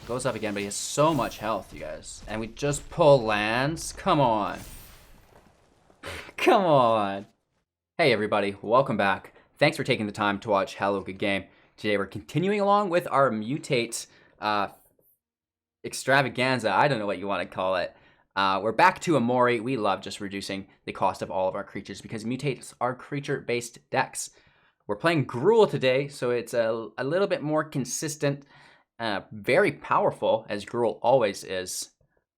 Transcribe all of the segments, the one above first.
Goes up again, but he has so much health, you guys. And we just pull lands. Come on. Come on. Hey, everybody. Welcome back. Thanks for taking the time to watch Hello Good Game. Today, we're continuing along with our Mutate extravaganza. I don't know what you want to call it. We're back to Umori. We love just reducing the cost of all of our creatures because Mutates are creature-based decks. We're playing Gruul today, so it's a little bit more consistent. Very powerful, as Gruul always is,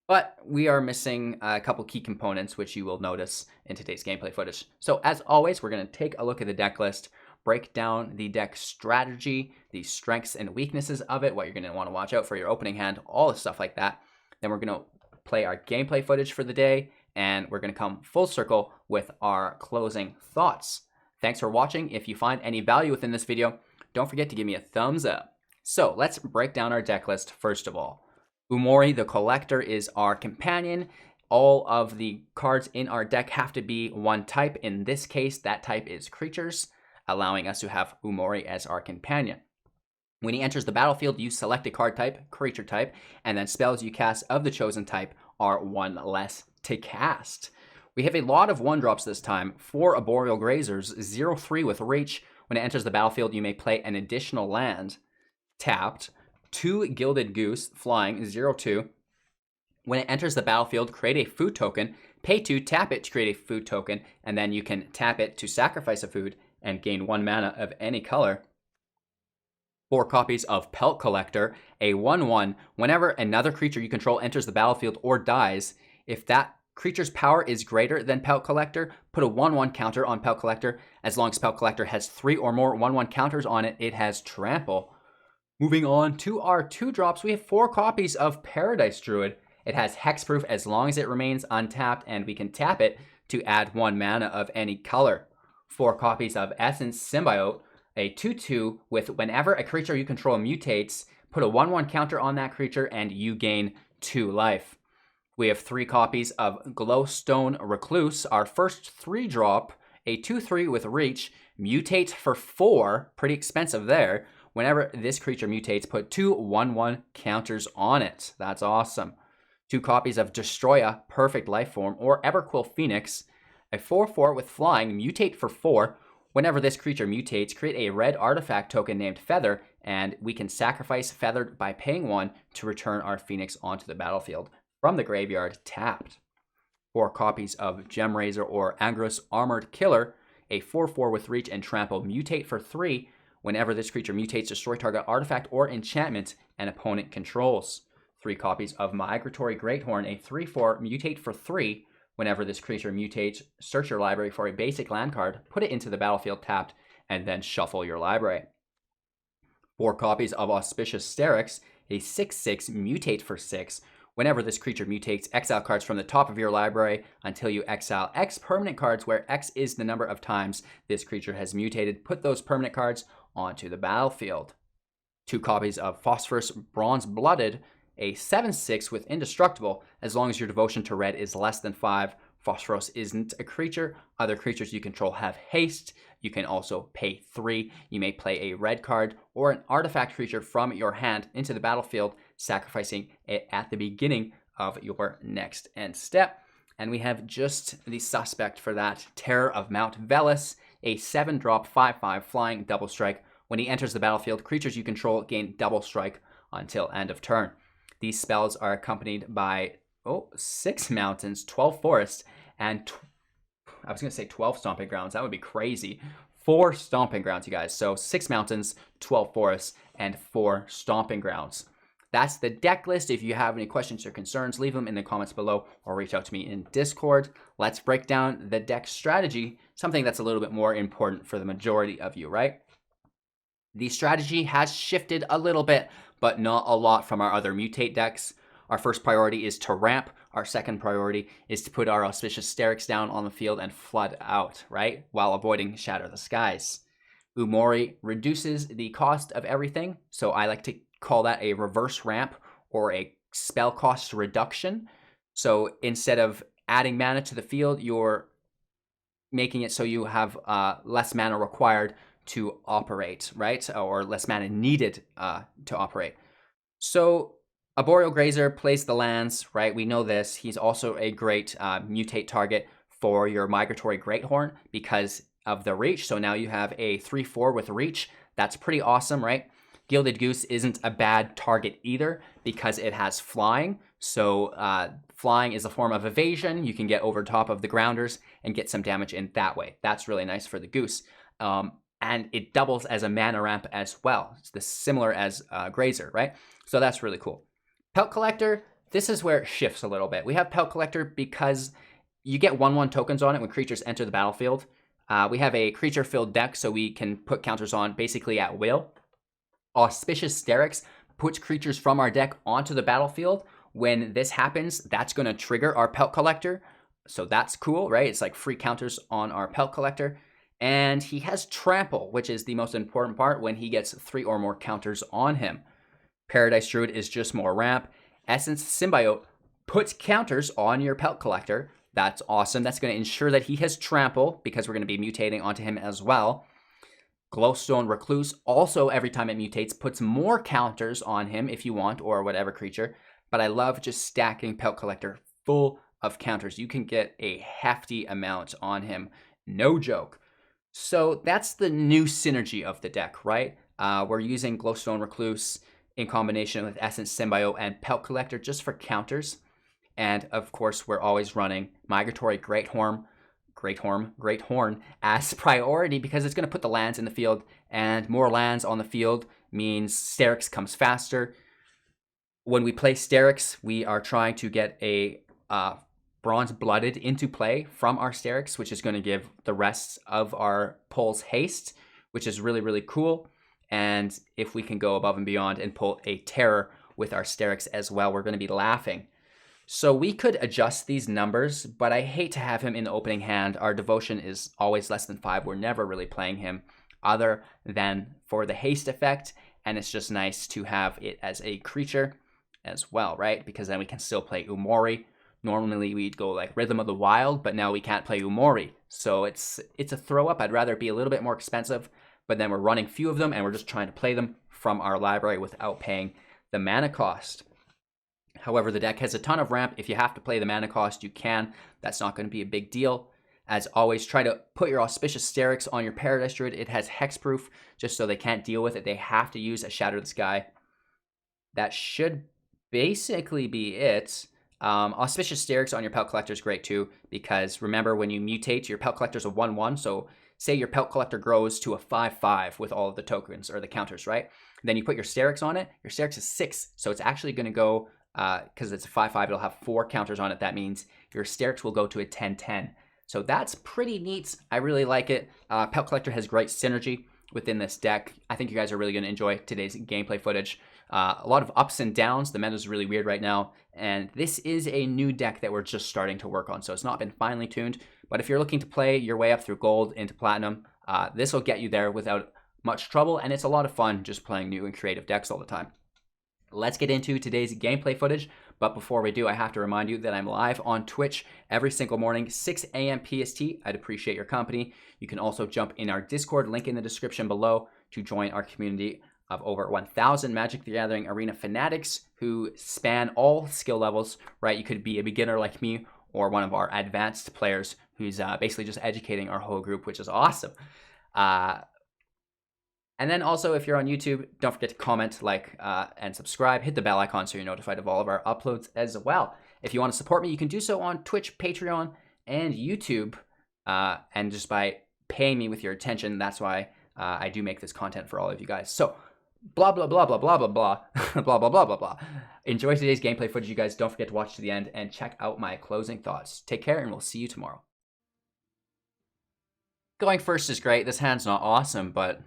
but we are missing a couple key components, which you will notice in today's gameplay footage. So as always, we're going to take a look at the deck list, break down the deck strategy, the strengths and weaknesses of it, what you're going to want to watch out for your opening hand, all the stuff like that. Then we're going to play our gameplay footage for the day, and we're going to come full circle with our closing thoughts. Thanks for watching. If you find any value within this video, don't forget to give me a thumbs up. So let's break down our deck list first of all. Umori the Collector is our companion. All of the cards in our deck have to be one type. In this case, that type is creatures, allowing us to have Umori as our companion. When he enters the battlefield, you select a card type, creature type, and then spells you cast of the chosen type are one less to cast. We have a lot of 1-drops this time. 4 Arboreal Grazers, 0/3 with reach. When it enters the battlefield, you may play an additional land. Tapped. 2 Gilded Goose, flying, 0/2. When it enters the battlefield, create a food token. Pay 2, tap it to create a food token, and then you can tap it to sacrifice a food and gain 1 mana of any color. 4 copies of Pelt Collector, a 1/1. Whenever another creature you control enters the battlefield or dies, if that creature's power is greater than Pelt Collector, put a 1/1 counter on Pelt Collector. As long as Pelt Collector has 3 or more 1/1 counters on it, it has Trample. Moving on to our 2-drops, we have 4 copies of Paradise Druid. It has hexproof as long as it remains untapped, and we can tap it to add 1 mana of any color. 4 copies of Essence Symbiote, a 2/2 with whenever a creature you control mutates, put a 1/1 counter on that creature and you gain 2 life. We have 3 copies of Glowstone Recluse, our first 3-drop, a 2/3 with reach, mutate for 4, pretty expensive there. Whenever this creature mutates, put 2 1/1 counters on it. That's awesome. 2 copies of Destroya, Perfect Lifeform, or Everquill Phoenix, a 4/4 with flying, mutate for 4. Whenever this creature mutates, create a red artifact token named Feather, and we can sacrifice Feathered by paying 1 to return our Phoenix onto the battlefield from the graveyard tapped. 4 copies of Gemrazor or Angrus Armored Killer, a 4/4 with reach and trample, mutate for 3. Whenever this creature mutates, destroy target artifact or enchantment an opponent controls. 3 copies of Migratory Greathorn, a 3/4, mutate for 3. Whenever this creature mutates, search your library for a basic land card, put it into the battlefield tapped, and then shuffle your library. 4 copies of Auspicious Starrix, a 6/6, mutate for 6. Whenever this creature mutates, exile cards from the top of your library until you exile X permanent cards, where X is the number of times this creature has mutated. Put those permanent cards onto the battlefield. 2 copies of Purphoros Bronze Blooded, a 7/6 with Indestructible. As long as your devotion to red is less than 5, Purphoros isn't a creature. Other creatures you control have haste. You can also pay 3. You may play a red card or an artifact creature from your hand into the battlefield, sacrificing it at the beginning of your next end step. And we have just the suspect for that, Terror of Mount Velus, a 7-drop 5/5 flying double strike. When he enters the battlefield, creatures you control gain double strike until end of turn. These spells are accompanied by 6 mountains, 12 forests, and I was going to say 12 stomping grounds. That would be crazy. 4 stomping grounds, you guys. So 6 mountains, 12 forests, and 4 stomping grounds. That's the deck list. If you have any questions or concerns, leave them in the comments below or reach out to me in Discord. Let's break down the deck strategy, something that's a little bit more important for the majority of you, right? The strategy has shifted a little bit, but not a lot from our other mutate decks. Our first priority is to ramp. Our second priority is to put our Auspicious Starrix down on the field and flood out, right? While avoiding Shatter the Skies. Umori reduces the cost of everything, so I like to call that a reverse ramp or a spell cost reduction. So instead of adding mana to the field, you're making it so you have less mana required to operate, right? Or less mana needed to operate. So Arboreal Grazer plays the lands, right? We know this. He's also a great mutate target for your Migratory Greathorn because of the reach. So now you have a 3/4 with reach. That's pretty awesome, right? Gilded Goose isn't a bad target either because it has flying. So flying is a form of evasion. You can get over top of the grounders and get some damage in that way. That's really nice for the Goose. And it doubles as a mana ramp as well. It's similar as Grazer, right? So that's really cool. Pelt Collector, this is where it shifts a little bit. We have Pelt Collector because you get 1/1 tokens on it when creatures enter the battlefield. We have a creature-filled deck, so we can put counters on basically at will. Auspicious Starrix puts creatures from our deck onto the battlefield. When this happens, that's going to trigger our Pelt Collector. So that's cool, right? It's like free counters on our Pelt Collector. And he has Trample, which is the most important part when he gets 3 or more counters on him. Paradise Druid is just more ramp. Essence Symbiote puts counters on your Pelt Collector. That's awesome. That's going to ensure that he has Trample because we're going to be mutating onto him as well. Glowstone Recluse also, every time it mutates, puts more counters on him if you want, or whatever creature. But I love just stacking Pelt Collector full of counters. You can get a hefty amount on him. No joke. So that's the new synergy of the deck, right? We're using Glowstone Recluse in combination with Essence Symbiote and Pelt Collector just for counters. And of course, we're always running Migratory Greathorn as priority because it's going to put the lands in the field, and more lands on the field means Starrix comes faster. When we play Starrix, we are trying to get a Bronze Blooded into play from our Starrix, which is going to give the rest of our pulls haste, which is really, really cool. And if we can go above and beyond and pull a Terror with our Starrix as well, we're going to be laughing. So we could adjust these numbers, but I hate to have him in the opening hand. Our devotion is always less than 5. We're never really playing him other than for the haste effect. And it's just nice to have it as a creature as well, right? Because then we can still play Umori. Normally we'd go like Rhythm of the Wild, but now we can't play Umori. So it's a throw up. I'd rather it be a little bit more expensive, but then we're running few of them and we're just trying to play them from our library without paying the mana cost. However, the deck has a ton of ramp. If you have to play the mana cost, you can. That's not going to be a big deal. As always, try to put your Auspicious Starrix on your Paradise Druid. It has hexproof, just so they can't deal with it. They have to use a Shatter the Sky. That should basically be it. Auspicious Starrix on your Pelt Collector is great too, because remember when you mutate, your Pelt Collector is a 1/1. So say your Pelt Collector grows to a 5/5 with all of the tokens or the counters, right? Then you put your Starrix on it. Your Starrix is 6, so it's actually going to go, because it's a 5/5, it'll have 4 counters on it. That means your Starrix will go to a 10/10. So that's pretty neat. I really like it. Pelt Collector has great synergy within this deck. I think you guys are really going to enjoy today's gameplay footage. A lot of ups and downs. The meta is really weird right now. And this is a new deck that we're just starting to work on. So it's not been finely tuned. But if you're looking to play your way up through gold into platinum, this will get you there without much trouble. And it's a lot of fun just playing new and creative decks all the time. Let's get into today's gameplay footage. But before we do, I have to remind you that I'm live on Twitch every single morning, 6 a.m. PST. I'd appreciate your company. You can also jump in our Discord, link in the description below, to join our community of over 1,000 Magic the Gathering Arena fanatics who span all skill levels, right? You could be a beginner like me or one of our advanced players who's basically just educating our whole group, which is awesome. And then also, if you're on YouTube, don't forget to comment, like, and subscribe. Hit the bell icon so you're notified of all of our uploads as well. If you want to support me, you can do so on Twitch, Patreon, and YouTube. And just by paying me with your attention, that's why I do make this content for all of you guys. So, blah, blah, blah, blah, blah, blah, blah, blah, blah, blah, blah, blah. Enjoy today's gameplay footage, you guys. Don't forget to watch to the end and check out my closing thoughts. Take care, and we'll see you tomorrow. Going first is great. This hand's not awesome, but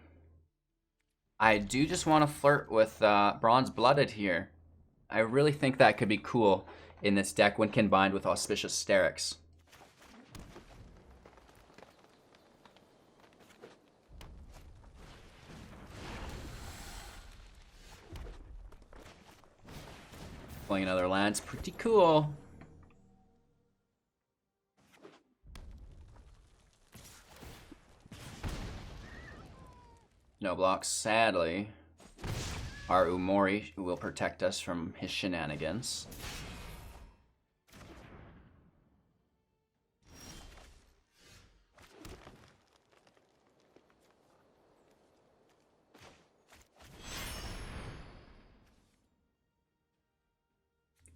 I do just want to flirt with Bronze Blooded here. I really think that could be cool in this deck when combined with Auspicious Starrix. Playing another land's pretty cool. No blocks, sadly. Our Umori will protect us from his shenanigans.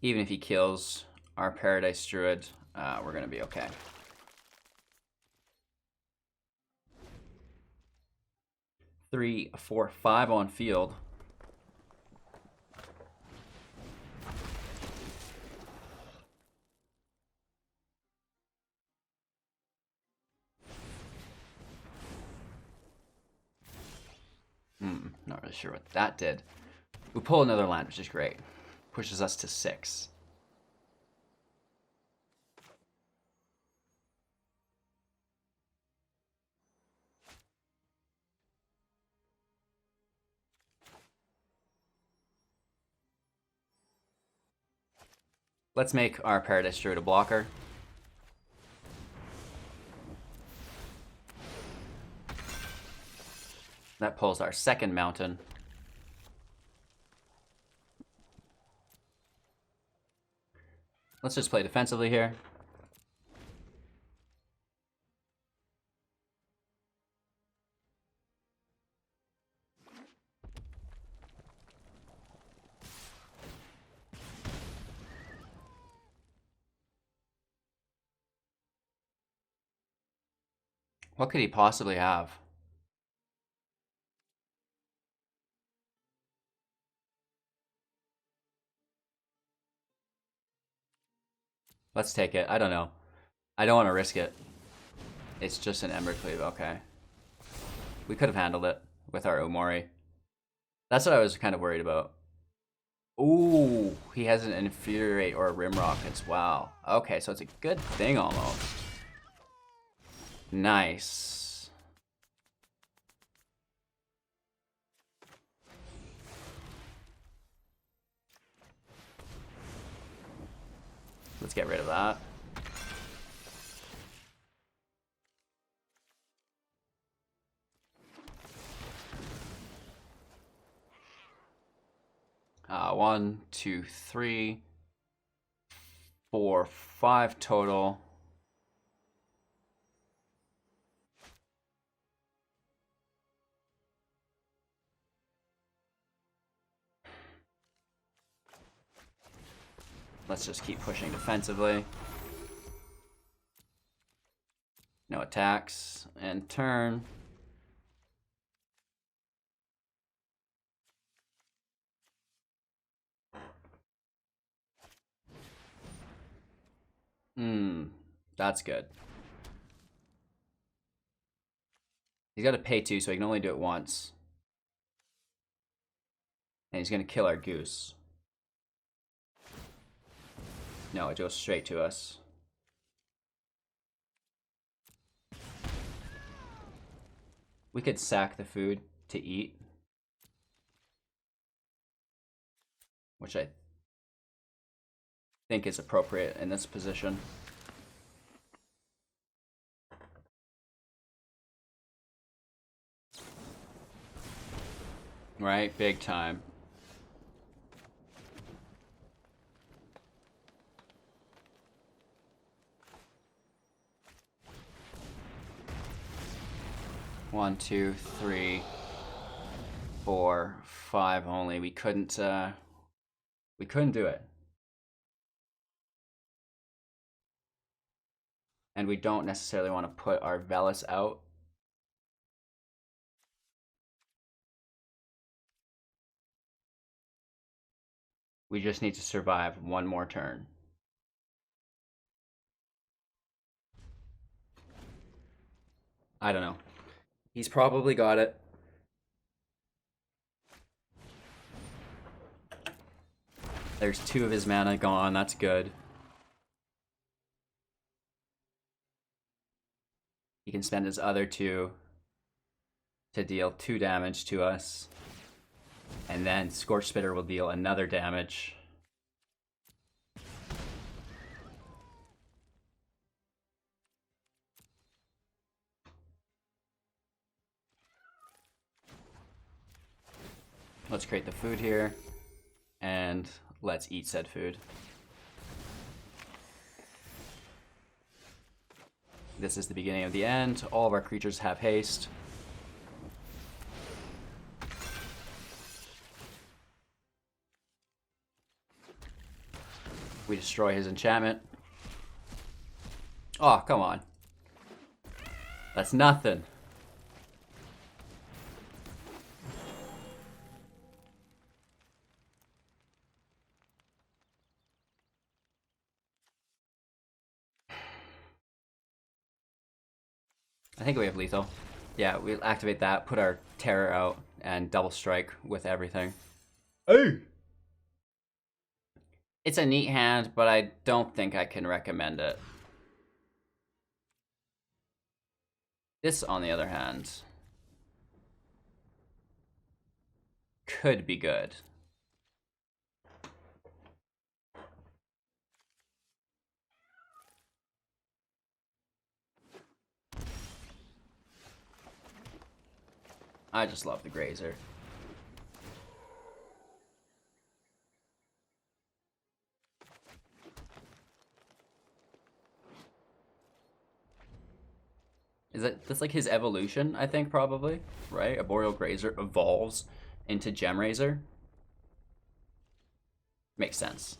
Even if he kills our Paradise Druid, we're going to be okay. Three, four, five on field. Not really sure what that did. We pull another land, which is great. Pushes us to 6. Let's make our Paradise Druid a blocker. That pulls our second mountain. Let's just play defensively here. What could he possibly have? Let's take it. I don't know. I don't want to risk it. It's just an Embercleave. Okay. We could have handled it with our Umori. That's what I was kind of worried about. Ooh, he has an Infuriate or a Rimrock as well. Okay, so it's a good thing almost. Nice. Let's get rid of that. One, two, three, 4, 5 total. Let's just keep pushing defensively. No attacks. And turn. That's good. He's got to pay 2, so he can only do it once. And he's going to kill our goose. No, it goes straight to us. We could sack the food to eat, which I think is appropriate in this position. Right? Big time. One, 2, 3, 4, 5 only. We couldn't do it. And we don't necessarily want to put our Velus out. We just need to survive one more turn. I don't know. He's probably got it. There's 2 of his mana gone. That's good. He can spend his other 2 to deal 2 damage to us. And then Scorch Spitter will deal another damage. Let's create the food here, and let's eat said food. This is the beginning of the end. All of our creatures have haste. We destroy his enchantment. Oh, come on. That's nothing. I think we have lethal. Yeah, we'll activate that, put our terror out, and double strike with everything. Hey! It's a neat hand, but I don't think I can recommend it. This, on the other hand, could be good. I just love the Grazer. That's like his evolution, I think, probably, right? Arboreal Grazer evolves into Gemraiser. Makes sense.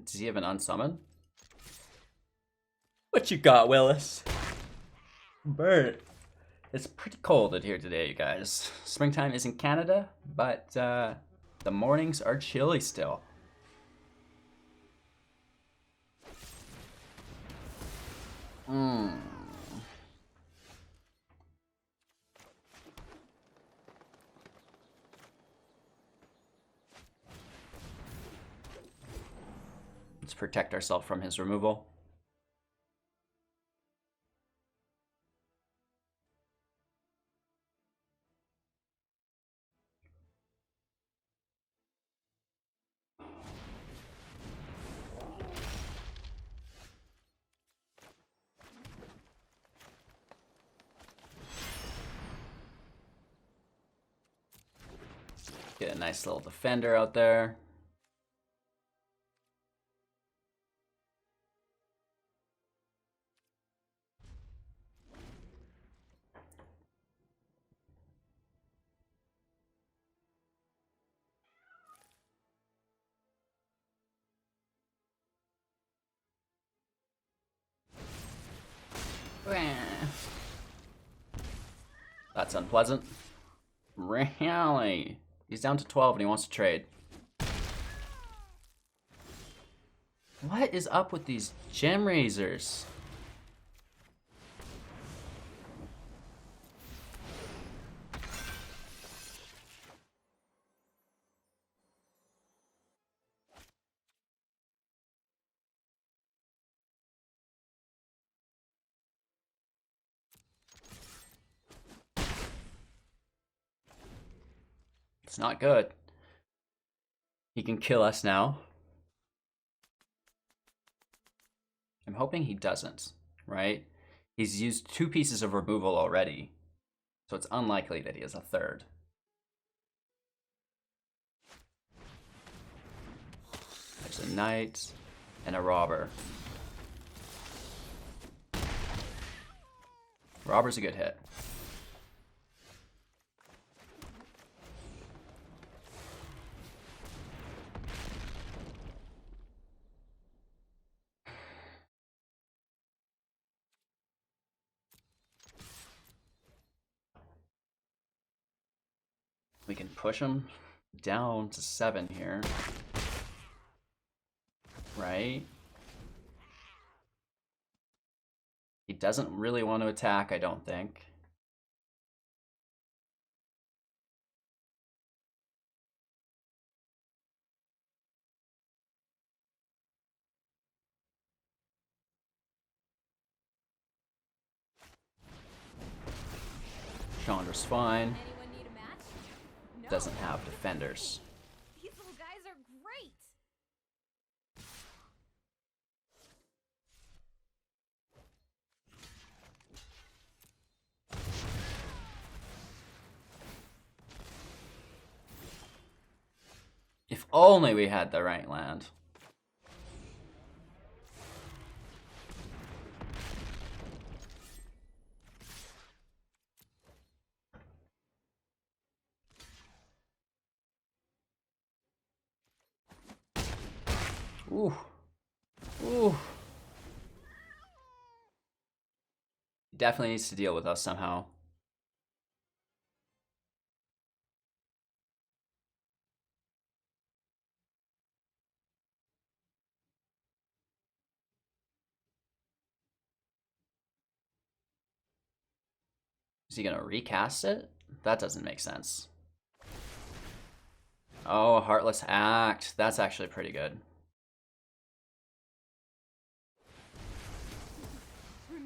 Does he have an unsummon? What you got, Willis? Bird. It's pretty cold out here today, you guys. Springtime is in Canada, but the mornings are chilly still. Let's protect ourselves from his removal. Get a nice little defender out there. That's unpleasant. Really? He's down to 12 and he wants to trade. What is up with these Gemraisers? It's not good. He can kill us now. I'm hoping he doesn't, right? He's used 2 pieces of removal already, so it's unlikely that he has a third. There's a knight and a robber. Robber's a good hit. We can push him down to 7 here. Right? He doesn't really want to attack, I don't think. Chandra's fine. doesn't have defenders. These little guys are great. If only we had the right land. Ooh. Ooh. He definitely needs to deal with us somehow. Is he gonna recast it? That doesn't make sense. Oh, Heartless Act. That's actually pretty good.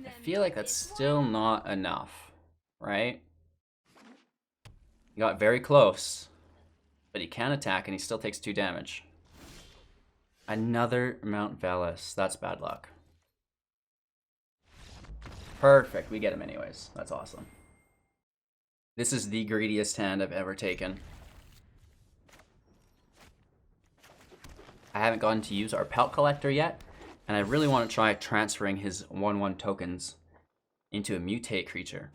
I feel like that's still not enough, right? He got very close, but he can attack and he still takes 2 damage. Another Mount Velus. That's bad luck. Perfect. We get him anyways. That's awesome. This is the greediest hand I've ever taken. I haven't gotten to use our Pelt Collector yet, and I really want to try transferring his 1/1 tokens into a mutate creature.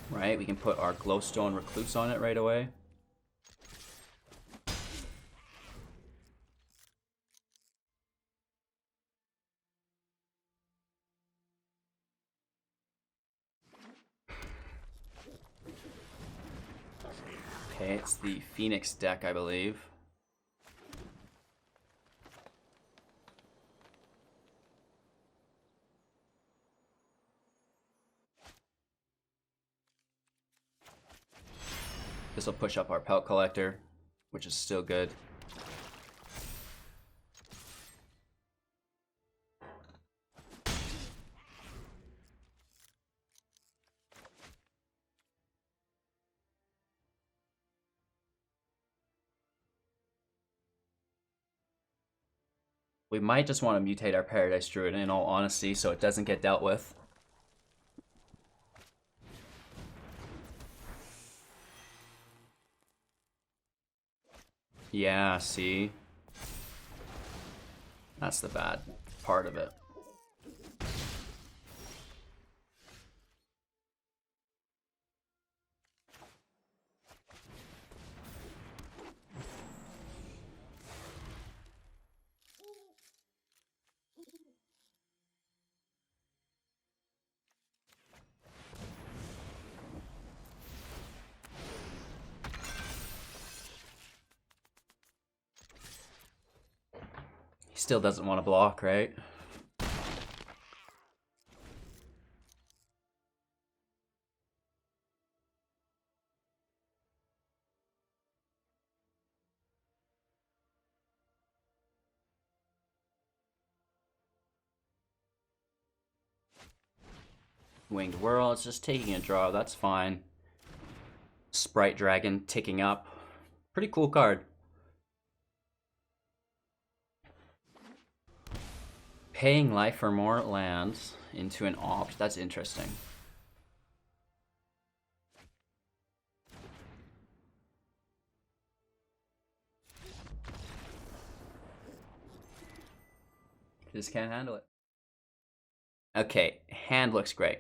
Right, we can put our Glowstone Recluse on it right away. Okay, it's the Phoenix deck, I believe. This will push up our Pelt Collector, which is still good. We might just want to mutate our Paradise Druid in all honesty so it doesn't get dealt with. Yeah, see? That's the bad part of it. He still doesn't want to block, right? Winged Whirl, it's just taking a draw, that's fine. Sprite Dragon ticking up. Pretty cool card. Paying life for more lands into an opt, that's interesting. Just can't handle it. Okay, hand looks great.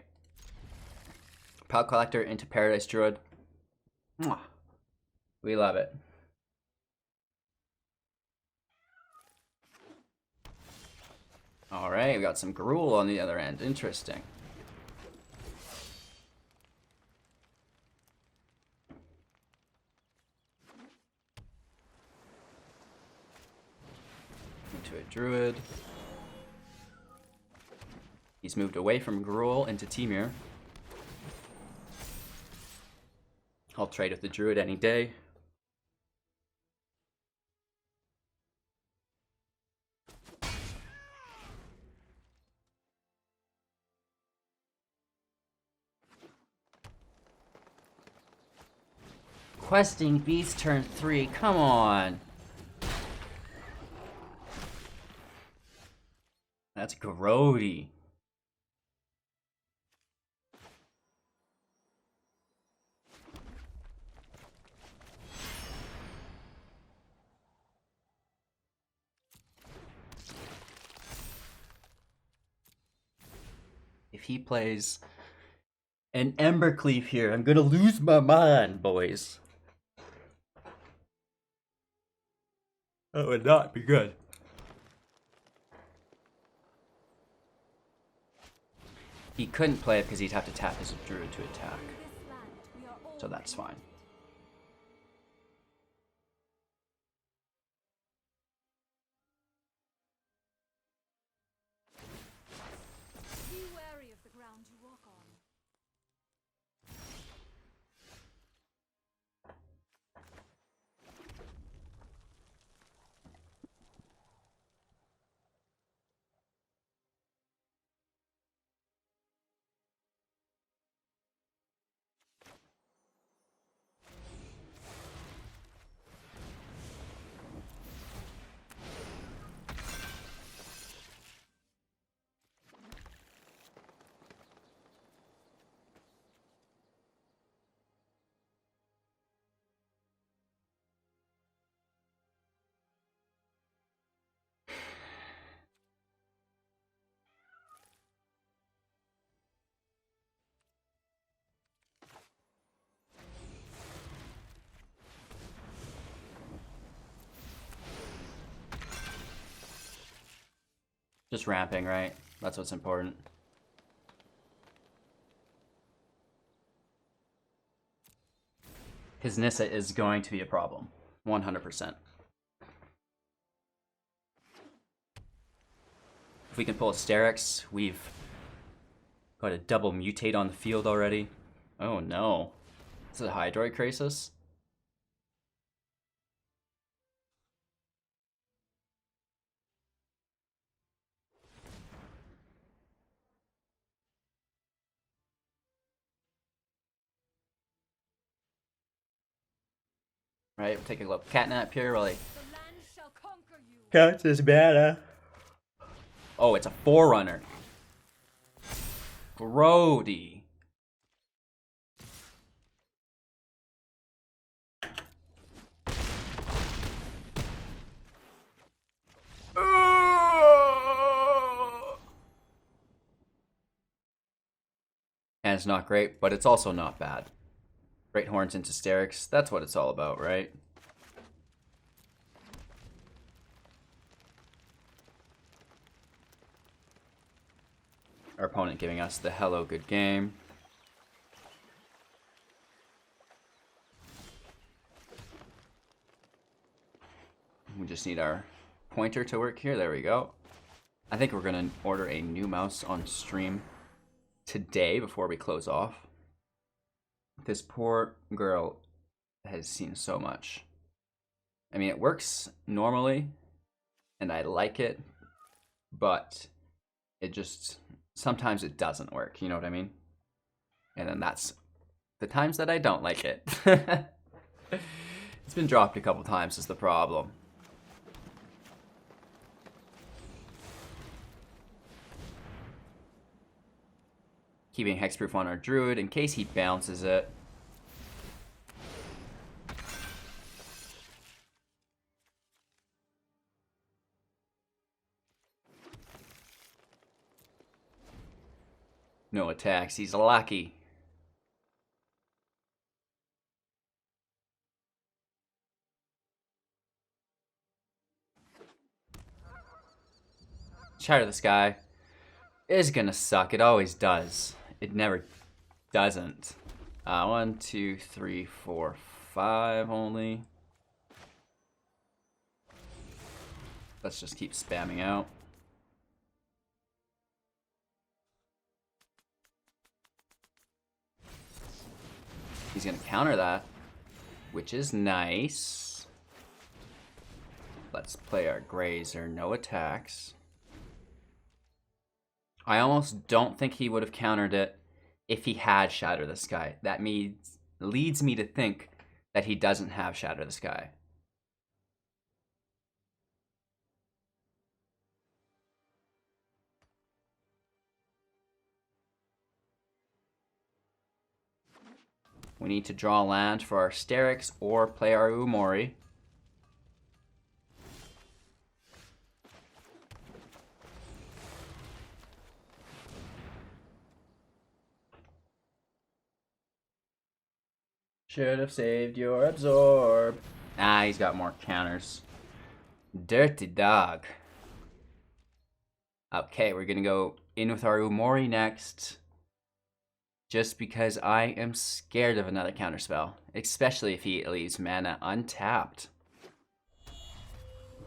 Pelt Collector into Paradise Druid. Mwah. We love it. Alright, we got some Gruul on the other end. Interesting. Into a Druid. He's moved away from Gruul into Temur. I'll trade with the Druid any day. Questing Beast turn 3, come on. That's grody. If he plays an Embercleave here, I'm gonna lose my mind, boys. That would not be good. He couldn't play it because he'd have to tap his Druid to attack. So that's fine. Be wary of the ground you walk on. Just ramping, right? That's what's important. His Nissa is going to be a problem. 100%. If we can pull a Starrix, we've got a double mutate on the field already. Oh no. This is a Hydroid Crisis? Right, we'll take a little catnap here while he The land shall conquer you. counts his mana. Oh, it's a Forerunner. Grody. And it's not great, but it's also not bad. Great Horns into Starrix, that's what it's all about, right? Our opponent giving us the hello, good game. We just need our pointer to work here. There we go. I think we're going to order a new mouse on stream today before we close off. This poor girl has seen so much. I mean, it works normally, and I like it, but it just... sometimes it doesn't work, you know what I mean? And then that's the times that I don't like it. It's been dropped a couple times is the problem. Keeping hexproof on our Druid in case he bounces it. No attacks, he's lucky. Shatter the Sky is gonna suck, it always does. It never doesn't. 1, 2, 3, 4, 5 only. Let's just keep spamming out. He's gonna counter that, which is nice. Let's play our Grazer, no attacks. I almost don't think he would have countered it if he had Shatter the Sky. That leads me to think that he doesn't have Shatter the Sky. We need to draw land for our Starrix or play our Umori. Should have saved your absorb. Ah, he's got more counters. Dirty dog. Okay, we're gonna go in with our Umori next. Just because I am scared of another counterspell. Especially if he leaves mana untapped.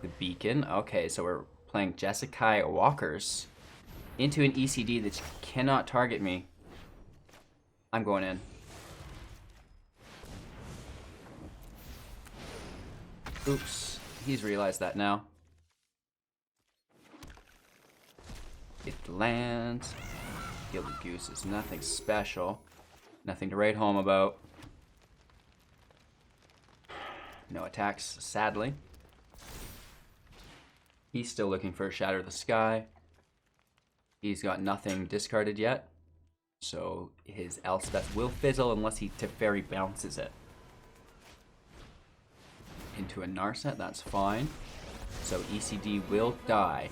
The Beacon. Okay, so we're playing Jeskai Walkers into an ECD that cannot target me. I'm going in. Oops, he's realized that now. It lands. Gilded Goose is nothing special. Nothing to write home about. No attacks, sadly. He's still looking for Shatter the Sky. He's got nothing discarded yet. So his Elspeth will fizzle unless he Teferi bounces it. Into a Narset, that's fine. So ECD will die.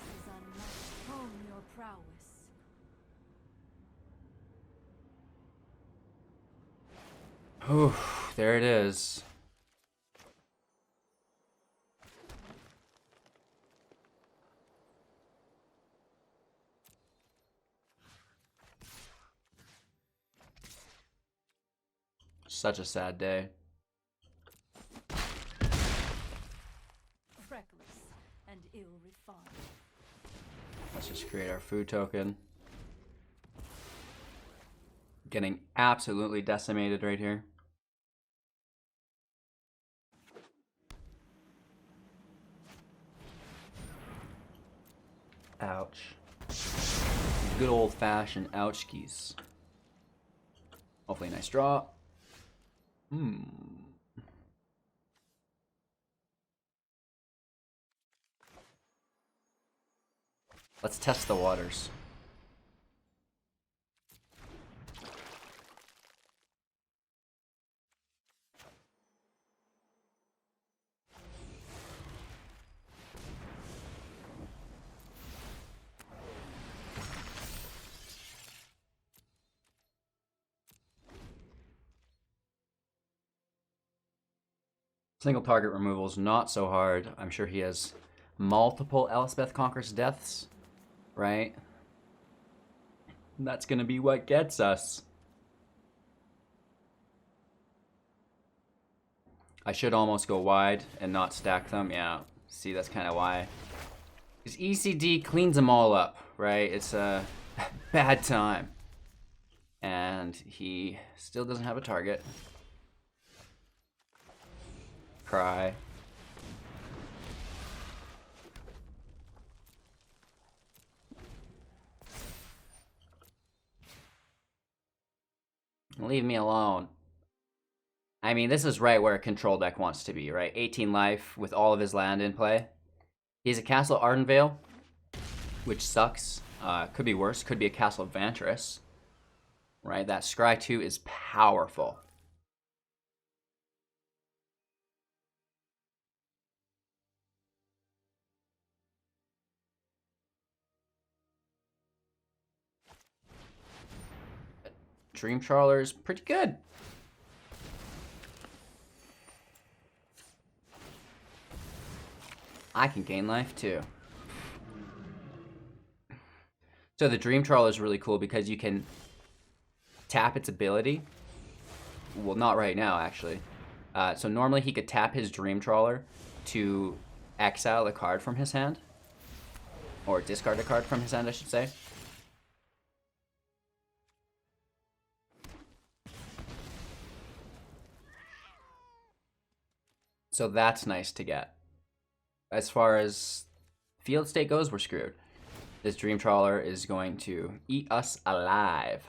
Ooh, there it is. Such a sad day. Reckless and ill-refined. Let's just create our food token. Getting absolutely decimated right here. Ouch. Good old-fashioned ouch keys. Hopefully a nice draw. Let's test the waters. Single target removal is not so hard. I'm sure he has multiple Elspeth Conquers deaths, right? That's gonna be what gets us. I should almost go wide and not stack them. Yeah, see, that's kind of why. Because ECD cleans them all up, right? It's a bad time. And he still doesn't have a target. Cry. Leave me alone. I mean, this is right where a control deck wants to be, right? 18 life with all of his land in play. He's a Castle Ardenvale, which sucks. Could be worse. Could be a Castle Vantress. Right? That Scry 2 is powerful. Dream Trawler's pretty good. I can gain life too. So the Dream Trawler is really cool because you can tap its ability. Well, not right now, actually. So normally he could tap his Dream Trawler to exile a card from his hand. Or discard a card from his hand, I should say. So that's nice to get. As far as field state goes, we're screwed. This Dream Trawler is going to eat us alive.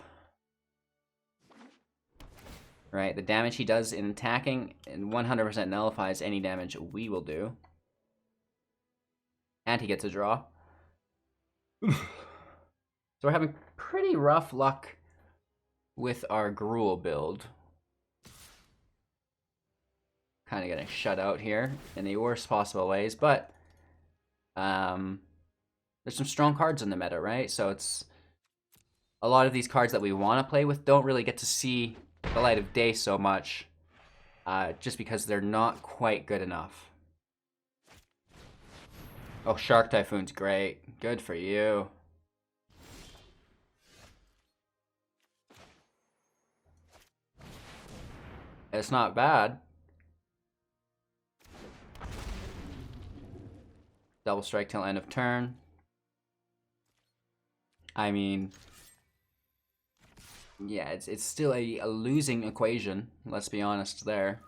Right, the damage he does in attacking and 100% nullifies any damage we will do. And he gets a draw. So we're having pretty rough luck with our Gruul build. Kind of getting shut out here in the worst possible ways, but there's some strong cards in the meta, right? So it's a lot of these cards that we want to play with don't really get to see the light of day so much, just because they're not quite good enough. Oh, Shark Typhoon's great. Good for you. It's not bad. Double strike till end of turn. I mean, yeah, it's still a losing equation. Let's be honest there.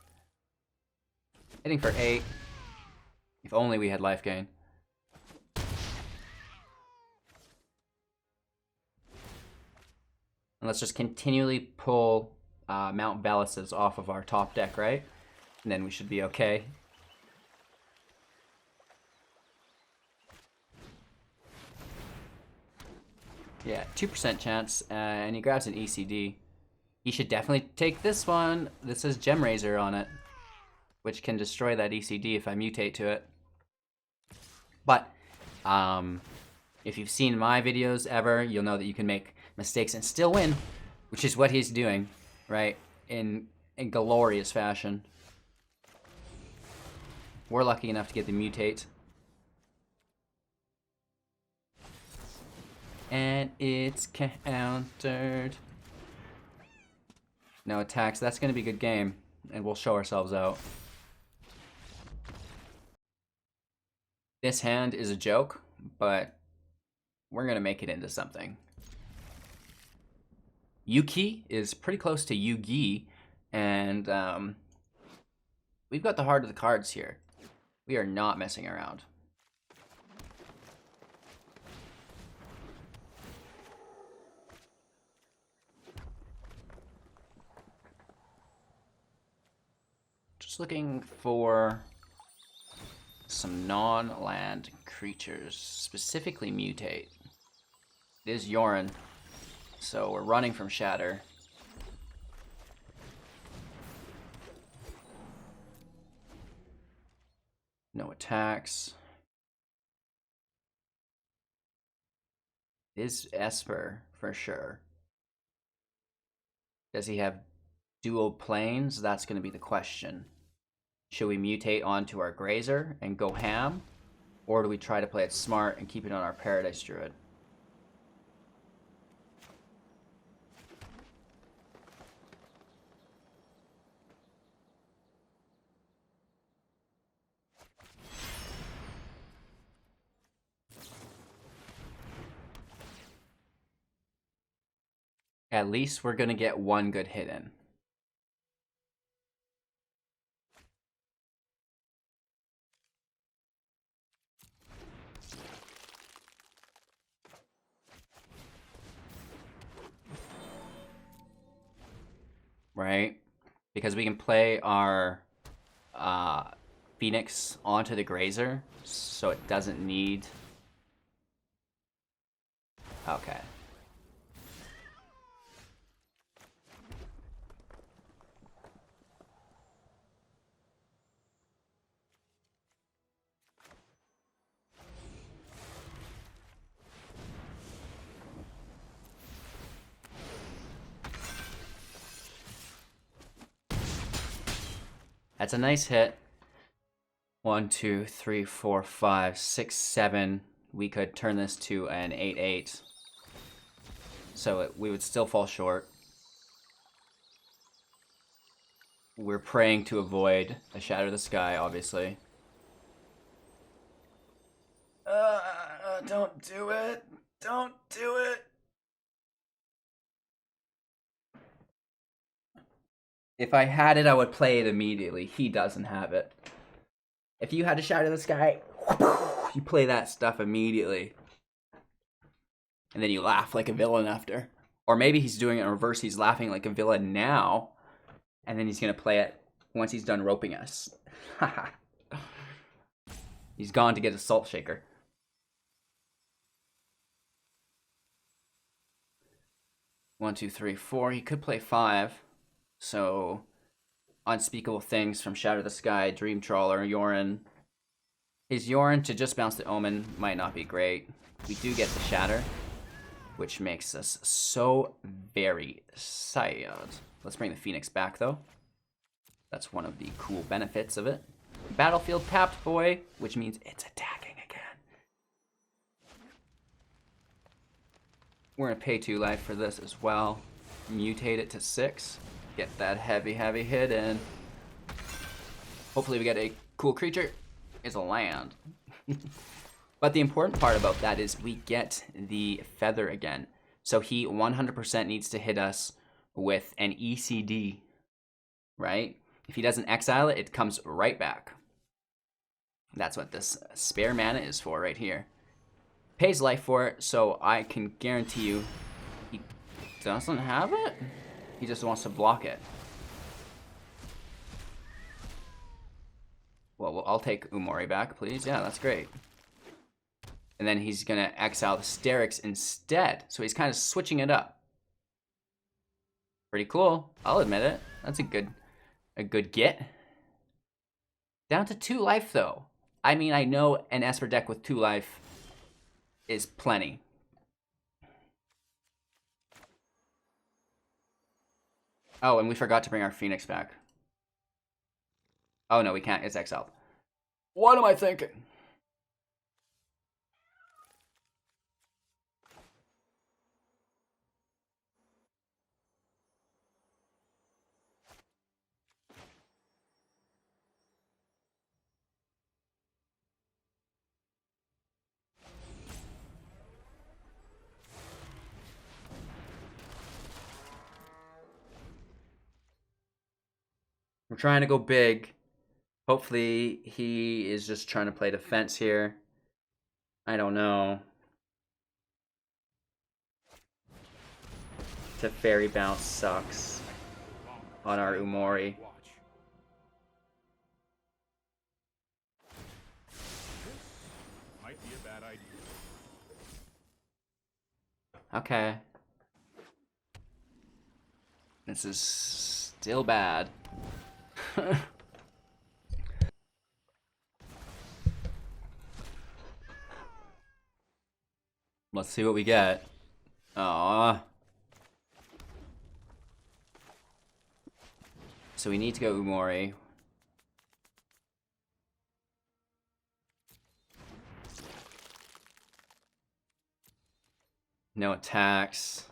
Hitting for 8. If only we had life gain. And let's just continually pull Mount Velus's off of our top deck, right? And then we should be okay. Yeah, 2% chance, and he grabs an ECD. He should definitely take this one. This says Gem Razor on it, which can destroy that ECD if I mutate to it. But if you've seen my videos ever, you'll know that you can make mistakes and still win, which is what he's doing, right? In glorious fashion. We're lucky enough to get the mutate. And it's countered. No attacks. That's going to be a good game. And we'll show ourselves out. This hand is a joke, but we're going to make it into something. Yuki is pretty close to Yugi. And we've got the heart of the cards here. We are not messing around. Just looking for some non-land creatures, specifically mutate. It is Yorin, so we're running from Shatter. No attacks. It is Esper for sure. Does he have dual planes? That's going to be the question. Should we mutate onto our Grazer and go ham? Or do we try to play it smart and keep it on our Paradise Druid? At least we're going to get one good hit in. Right? Because we can play our Phoenix onto the Grazer, so it doesn't need... Okay. That's a nice hit. 1, 2, 3, 4, 5, 6, 7. We could turn this to an 8/8. So we would still fall short. We're praying to avoid a Shatter the Sky, obviously. Don't do it. Don't do it. If I had it, I would play it immediately. He doesn't have it. If you had a Shatter the Sky, you play that stuff immediately. And then you laugh like a villain after. Or maybe he's doing it in reverse. He's laughing like a villain now. And then he's going to play it once he's done roping us. He's gone to get a Salt Shaker. One, two, three, four. He could play 5. So, Unspeakable Things from Shatter the Sky, Dream Trawler, Yorin. His Yorin to just bounce the Omen might not be great. We do get the Shatter, which makes us so very sad. Let's bring the Phoenix back, though. That's one of the cool benefits of it. Battlefield tapped, boy, which means it's attacking again. We're going to pay 2 life for this as well. Mutate it to 6. Get that heavy, heavy hit in. Hopefully we get a cool creature. It's a land. But the important part about that is we get the feather again. So he 100% needs to hit us with an ECD, right? If he doesn't exile it, it comes right back. That's what this spare mana is for right here. Pays life for it, so I can guarantee you he doesn't have it. He just wants to block it. Well, I'll take Umori back, please. Yeah, that's great. And then he's going to exile the Starrix instead. So he's kind of switching it up. Pretty cool. I'll admit it. That's a good get. Down to 2 life, though. I mean, I know an Esper deck with 2 life is plenty. Oh, and we forgot to bring our Phoenix back. Oh, no, we can't. It's exiled. What am I thinking? We're trying to go big. Hopefully he is just trying to play defense here. I don't know. Teferi bounce sucks on our Umori. Might be a bad idea. Okay. This is still bad. Let's see what we get. Aww. So we need to go Umori. No attacks.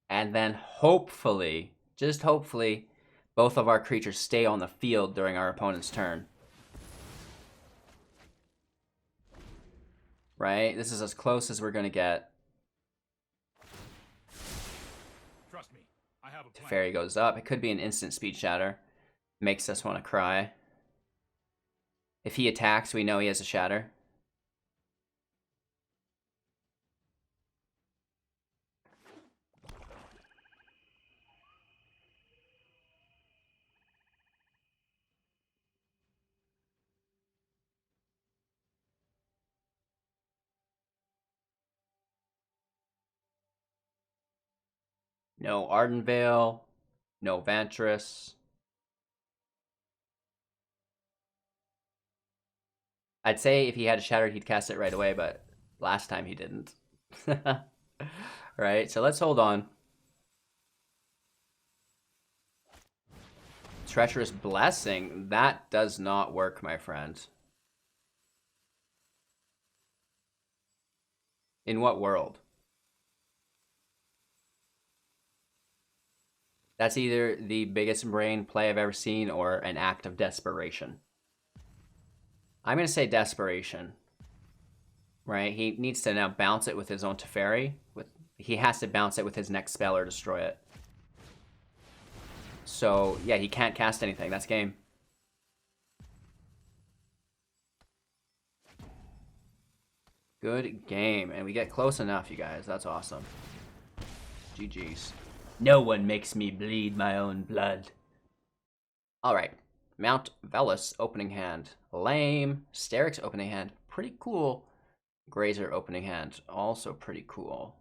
And then hopefully, just hopefully, both of our creatures stay on the field during our opponent's turn. Right? This is as close as we're going to get. Trust me, I have a plan. Teferi goes up. It could be an instant speed shatter. Makes us want to cry. If he attacks, we know he has a shatter. No Ardenvale. No Vantress. I'd say if he had a shatter, he'd cast it right away, but last time he didn't. Right, so let's hold on. Treacherous Blessing. That does not work, my friend. In what world? That's either the biggest brain play I've ever seen or an act of desperation. I'm going to say desperation. Right? He needs to now bounce it with his own Teferi. He has to bounce it with his next spell or destroy it. So, yeah, he can't cast anything. That's game. Good game. And we get close enough, you guys. That's awesome. GG's. No one makes me bleed my own blood. Alright. Mount Velus opening hand. Lame. Starrix opening hand. Pretty cool. Grazer opening hand. Also pretty cool.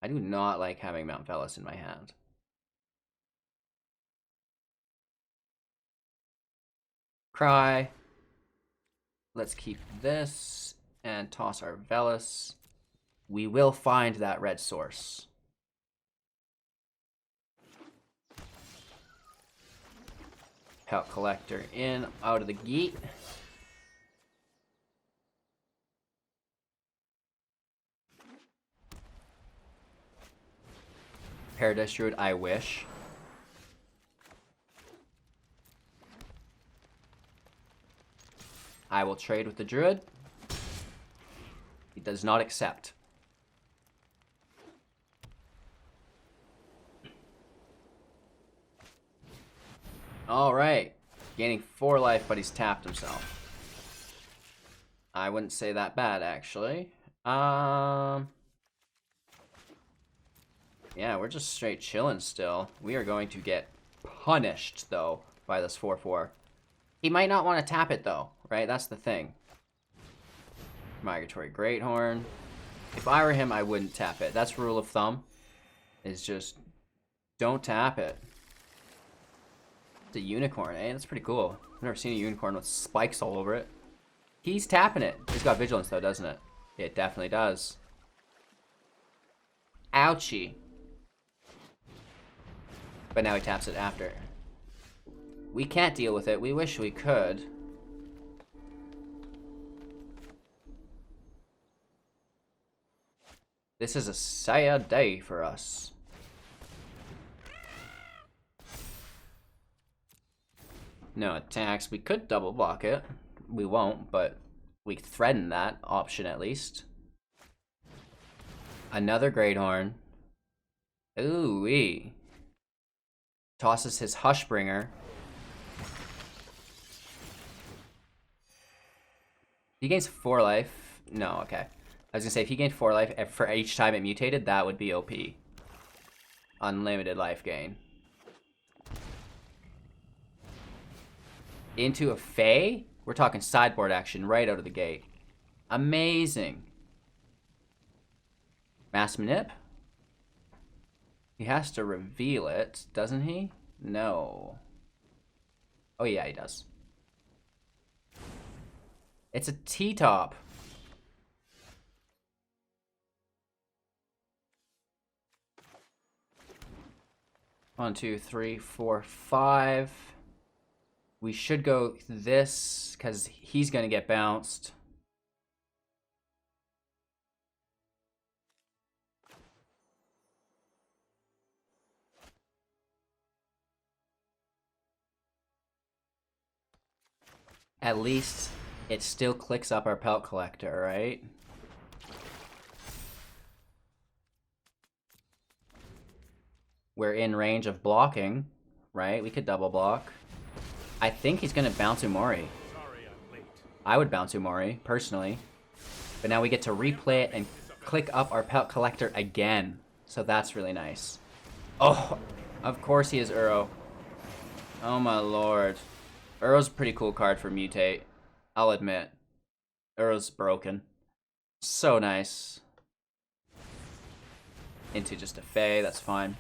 I do not like having Mount Velus in my hand. Cry. Let's keep this and toss our Velus. We will find that red source. Pelt collector in, out of the gate. Paradise Druid, I wish. I will trade with the Druid. He does not accept. Alright. Gaining 4 life, but he's tapped himself. I wouldn't say that bad, actually. Yeah, we're just straight chilling still. We are going to get punished, though, by this 4/4. He might not want to tap it, though, right? That's the thing. Migratory Greathorn. If I were him, I wouldn't tap it. That's rule of thumb. Is just don't tap it. It's a unicorn, eh? That's pretty cool. I've never seen a unicorn with spikes all over it. He's tapping it. He's got vigilance, though, doesn't it? It definitely does. Ouchie. But now he taps it after. We can't deal with it. We wish we could. This is a sad day for us. No attacks. We could double block it. We won't, but we threaten that option at least. Another Greathorn. Ooh-wee. Tosses his Hushbringer. He gains 4 life. No, okay. I was gonna say, if he gained 4 life for each time it mutated, that would be OP. Unlimited life gain. Into a Fae? We're talking sideboard action right out of the gate. Amazing. Mass Manip? He has to reveal it, doesn't he? No. Oh yeah, he does. It's a T-top. One, two, three, four, 5. We should go this, because he's going to get bounced. At least it still clicks up our pelt collector, right? We're in range of blocking, right? We could double block. I think he's going to bounce Umori. Sorry I'm late. I would bounce Umori, personally. But now we get to replay it and click up our pelt collector again. So that's really nice. Oh, of course he is Uro. Oh my lord. Uro's a pretty cool card for mutate. I'll admit. Uro's broken. So nice. Into just a Fae, that's fine.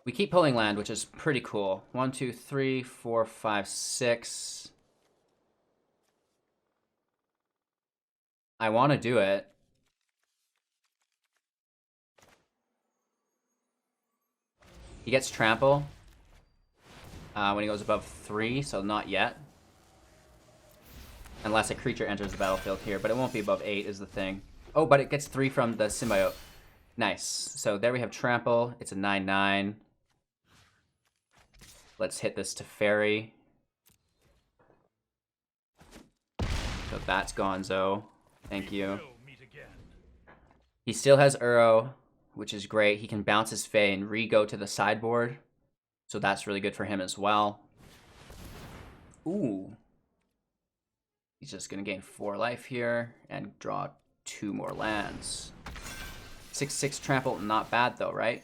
We keep pulling land, which is pretty cool. 1, 2, 3, 4, 5, 6. I want to do it. He gets trample when he goes above 3, so not yet. Unless a creature enters the battlefield here, but it won't be above 8 is the thing. Oh, but it gets 3 from the symbiote. Nice. So there we have trample. It's a 9/9. Let's hit this to fairy. So that's gonzo. Thank you. We'll meet again. He still has Uro, which is great. He can bounce his Fae and re-go to the sideboard. So that's really good for him as well. Ooh. He's just going to gain 4 life here and draw 2 more lands. 6/6 trample, not bad though, right?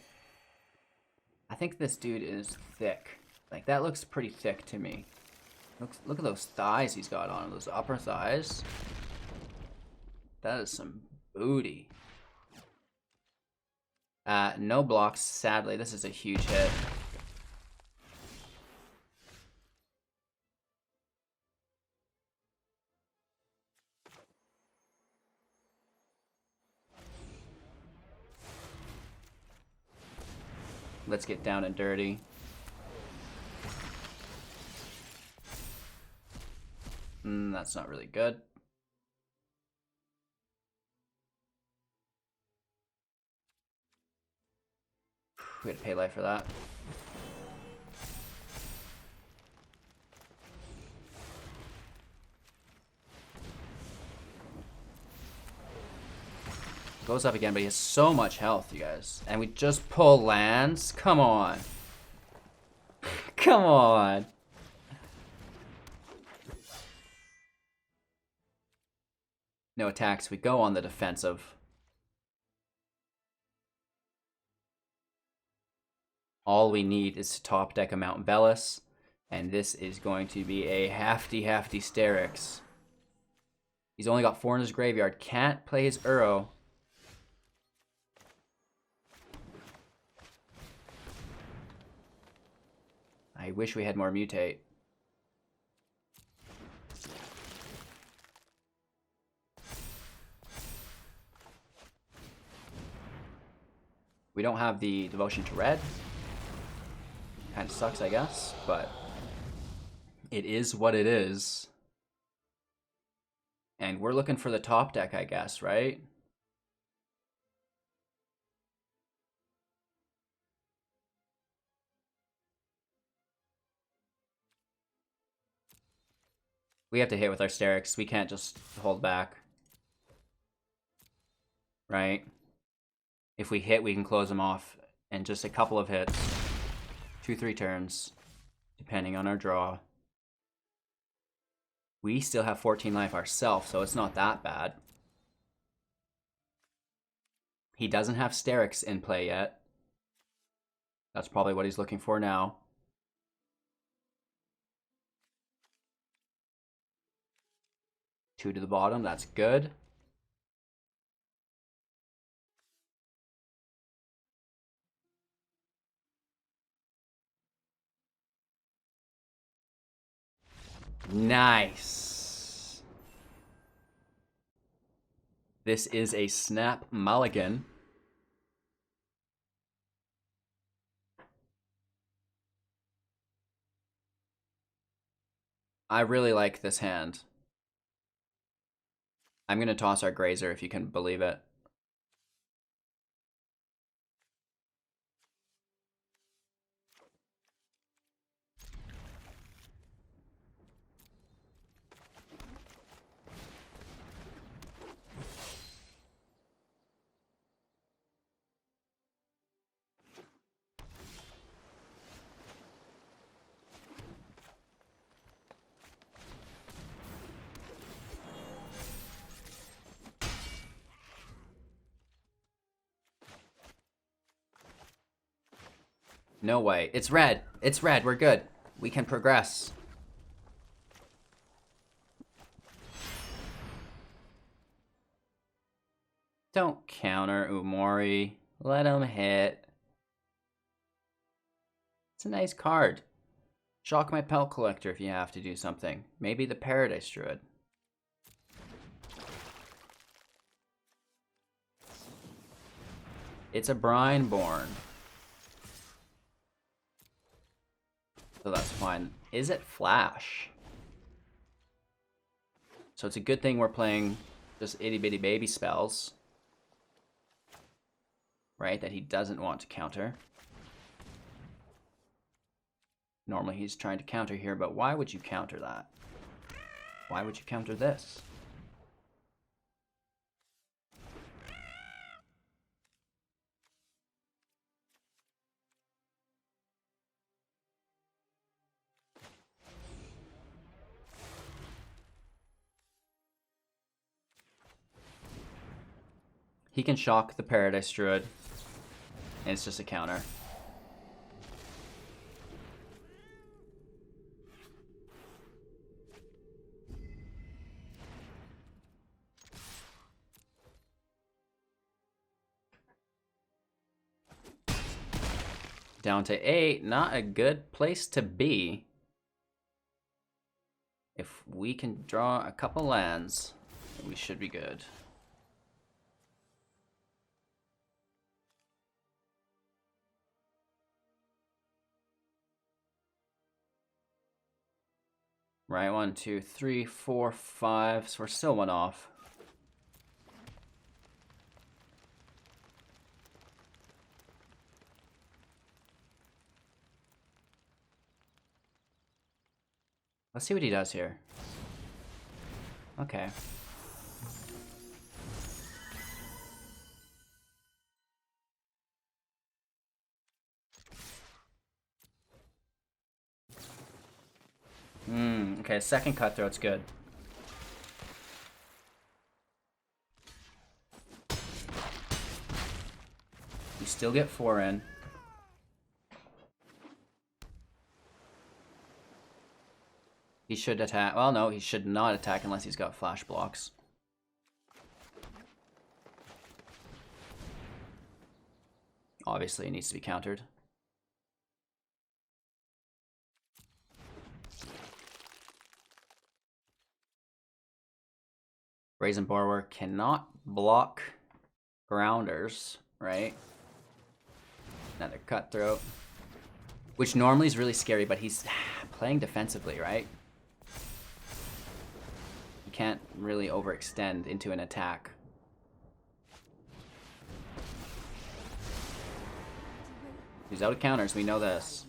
I think this dude is thick. Like, that looks pretty thick to me. Look at those thighs he's got on, those upper thighs. That is some booty. No blocks, sadly. This is a huge hit. Let's get down and dirty. That's not really good. We had to pay life for that. Goes up again, but he has so much health, you guys. And we just pull lands? Come on. Come on. No attacks. We go on the defensive. All we need is to top deck a Mount Velus. And this is going to be a hefty Starrix. He's only got 4 in his graveyard. Can't play his Uro. I wish we had more mutate. We don't have the devotion to red. Kind of sucks, I guess, but it is what it is. And we're looking for the top deck, I guess, right? We have to hit with our Starrix. We can't just hold back. Right? If we hit, we can close them off in just a couple of hits. 2-3 turns, depending on our draw. We still have 14 life ourselves, so it's not that bad. He doesn't have Starrix in play yet. That's probably what he's looking for now. Two to the bottom, that's good. Nice. This is a snap mulligan. I really like this hand. I'm going to toss our Grazer if you can believe it. No way. It's red. It's red. We're good. We can progress. Don't counter Umori. Let him hit. It's a nice card. Shock my Pelt Collector if you have to do something. Maybe the Paradise Druid. It's a Brineborn. So that's fine. Is it Flash? So it's a good thing we're playing just itty bitty baby spells. Right? That he doesn't want to counter. Normally he's trying to counter here, but why would you counter that? Why would you counter this? He can shock the Paradise Druid, and it's just a counter. Down to 8, not a good place to be. If we can draw a couple lands, we should be good. Right, 1, 2, 3, 4, 5, so we're still 1 off. Let's see what he does here. Okay. Okay, second Cutthroat's good. We still get 4 in. He should attack. Well, no, he should not attack unless he's got flash blocks. Obviously, it needs to be countered. Brazen Borrower cannot block grounders, right? Another Cutthroat. Which normally is really scary, but he's playing defensively, right? He can't really overextend into an attack. He's out of counters, we know this.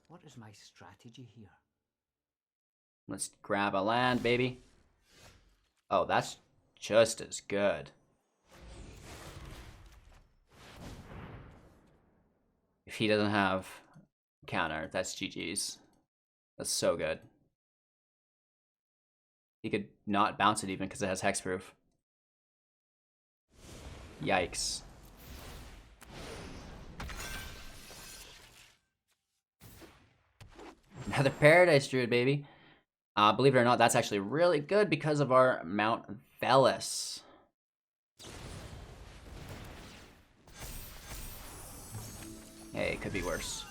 What is my strategy here? Let's grab a land, baby. Oh, that's just as good. If he doesn't have counter, that's GG's. That's so good. He could not bounce it even because it has hexproof. Yikes. Another Paradise Druid, baby. Believe it or not, that's actually really good because of our Mount Velus. Hey, it could be worse.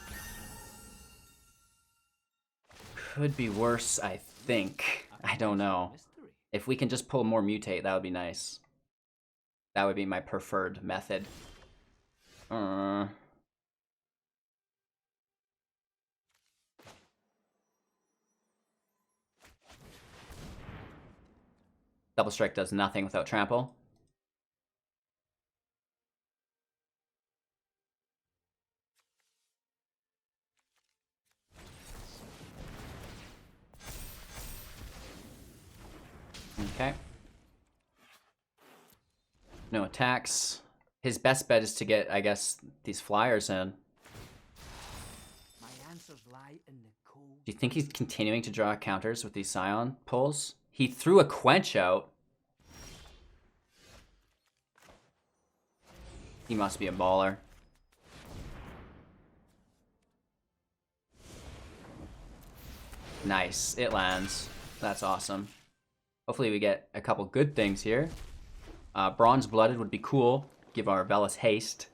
Could be worse, I think. I don't know. If we can just pull more Mutate, that would be nice. That would be my preferred method. Double Strike does nothing without Trample. Okay. No attacks. His best bet is to get, I guess, these flyers in. My answers lie in the cold. Do you think he's continuing to draw counters with these Scion pulls? He threw a Quench out. He must be a baller. Nice. It lands. That's awesome. Hopefully we get a couple good things here. Bronze Blooded would be cool. Give our Velus haste.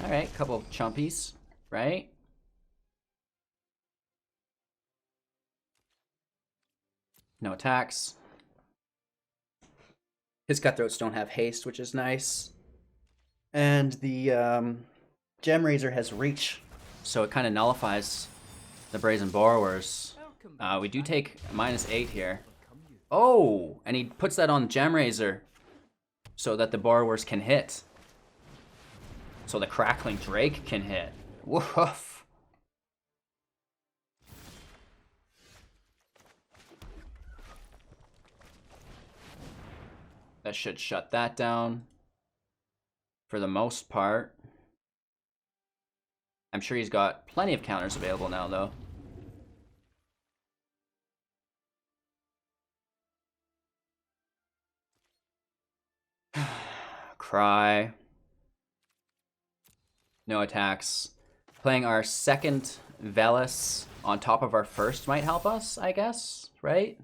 Alright, couple of chumpies, right? No attacks. His Cutthroats don't have haste, which is nice. And the Gem Razor has reach, so it kind of nullifies the Brazen Borrowers. We do take -8 here. Oh, and he puts that on Gem Razor so that the Borrowers can hit. So the Crackling Drake can hit. Woof. That should shut that down for the most part. I'm sure he's got plenty of counters available now, though. Cry. No attacks. Playing our second Velus on top of our first might help us, I guess, right?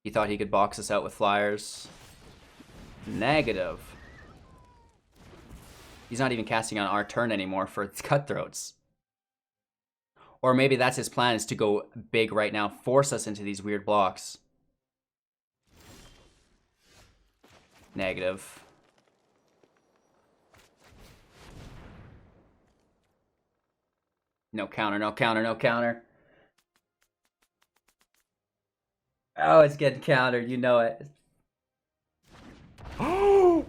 He thought he could box us out with flyers. Negative. He's not even casting on our turn anymore for cutthroats. Or maybe that's his plan, is to go big right now, force us into these weird blocks. Negative. No counter, no counter, no counter. Oh, it's getting countered, you know it. Oh!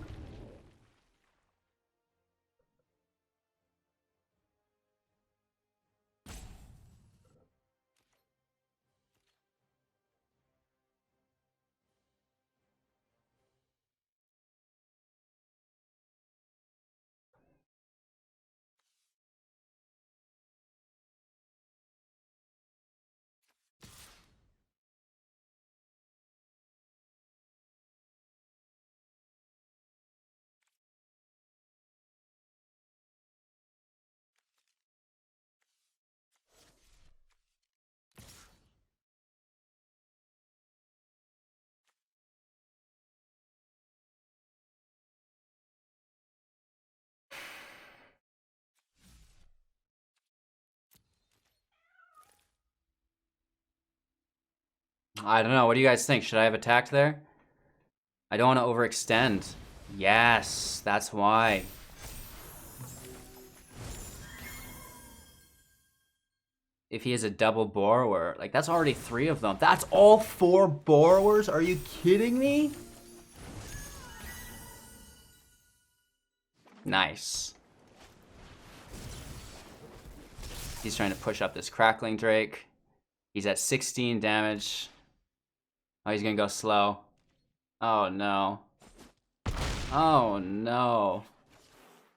I don't know. What do you guys think? Should I have attacked there? I don't want to overextend. Yes, that's why. If he has a double borrower, like that's already 3 of them. That's all 4 borrowers? Are you kidding me? Nice. He's trying to push up this Crackling Drake. He's at 16 damage. Oh, he's gonna go slow. Oh no. Oh no.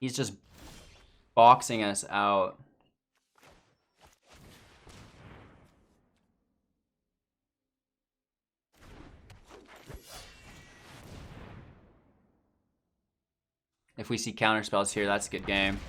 He's just boxing us out. If we see counter spells here, that's a good game.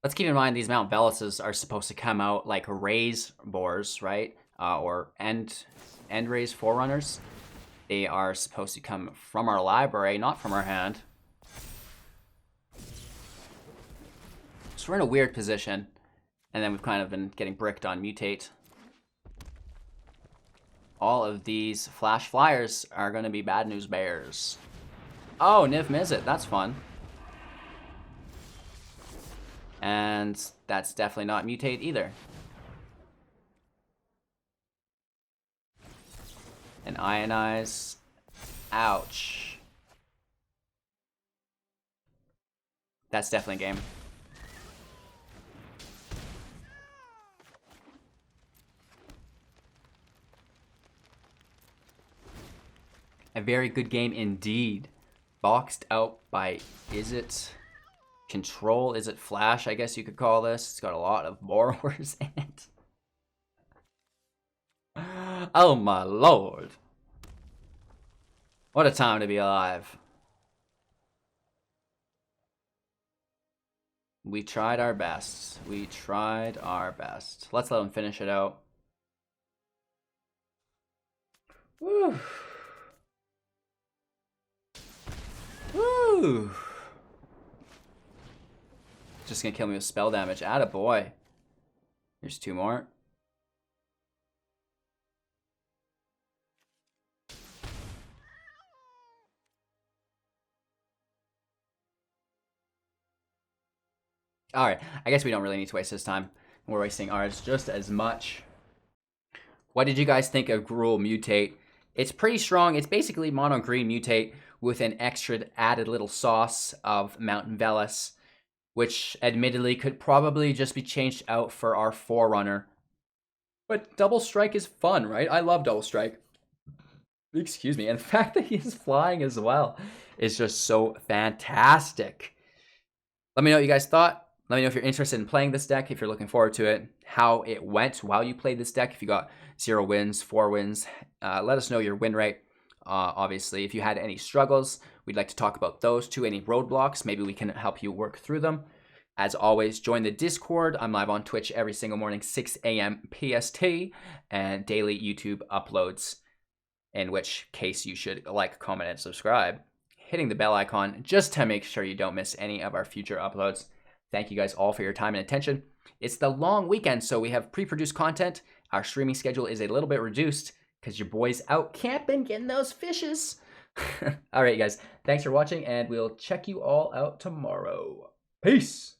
Let's keep in mind these Mount Veluses are supposed to come out like raise boars, right? Or end raise forerunners. They are supposed to come from our library, not from our hand. So we're in a weird position. And then we've kind of been getting bricked on mutate. All of these flash flyers are going to be bad news bears. Oh, Niv Mizzet, that's fun. And that's definitely not mutate either. And ionize. Ouch. That's definitely a game. A very good game indeed. Boxed out by, is it Control? Is it Flash? I guess you could call this. It's got a lot of borrowers in it. Oh my lord. What a time to be alive. We tried our best. We tried our best. Let's let him finish it out. Woo. Woo. Just gonna kill me with spell damage. Attaboy. Here's 2 more. Alright, I guess we don't really need to waste his time. We're wasting ours just as much. What did you guys think of Gruul Mutate? It's pretty strong. It's basically mono green mutate with an extra added little sauce of Mount Velus, which admittedly could probably just be changed out for our Forerunner. But Double Strike is fun, right? I love Double Strike. Excuse me. And the fact that he's flying as well is just so fantastic. Let me know what you guys thought. Let me know if you're interested in playing this deck, if you're looking forward to it, how it went while you played this deck. If you got 0 wins, 4 wins, let us know your win rate. Obviously, if you had any struggles, we'd like to talk about those too, any roadblocks. Maybe we can help you work through them. As always, join the Discord. I'm live on Twitch every single morning, 6 a.m. PST, and daily YouTube uploads, in which case you should like, comment, and subscribe. Hitting the bell icon just to make sure you don't miss any of our future uploads. Thank you guys all for your time and attention. It's the long weekend, so we have pre-produced content. Our streaming schedule is a little bit reduced because your boy's out camping, getting those fishes. All right, guys. Thanks for watching, and we'll check you all out tomorrow. Peace.